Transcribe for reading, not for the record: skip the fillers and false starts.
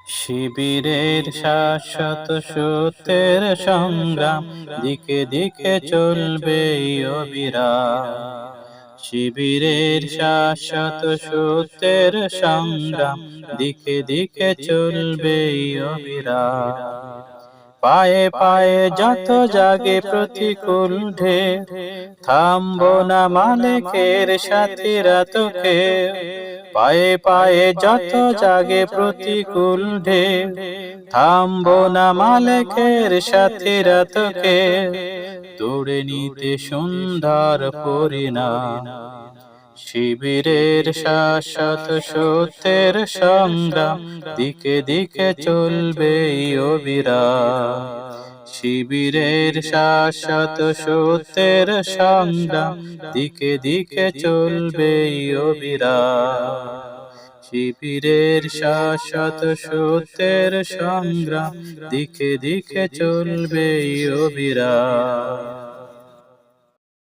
শিবিরের শাশ্বত সত্যের সংগ্রাম দিকে দিকে চলবে অবিরাম। শিবিরের শাশ্বত সত্যের সংগ্রাম দিকে দিকে চলবে অবিরাম। পায়ে পায়ে যত জাগে প্রতিকূল ঢেউ, থামবো না মালিকের সাথীরা তোকে। পায়ে পায়ে যত জাগে প্রতিকূল ঢেউ, থামবো না মালিকের সাথীরা তোকে। তোড়ে নিতে সুন্দর পরিণাম। শিবিরের শাশ্বত সত্যের সংগ্রাম দিকে দিকে চলবে অবিরাম। শিবিরের শাশ্বত সত্যের সংগ্রাম দিকে দিকে চলবে অবিরাম। শিবিরের শাশ্বত সত্যের সংগ্রাম দিকে দিকে চলবে অবিরাম।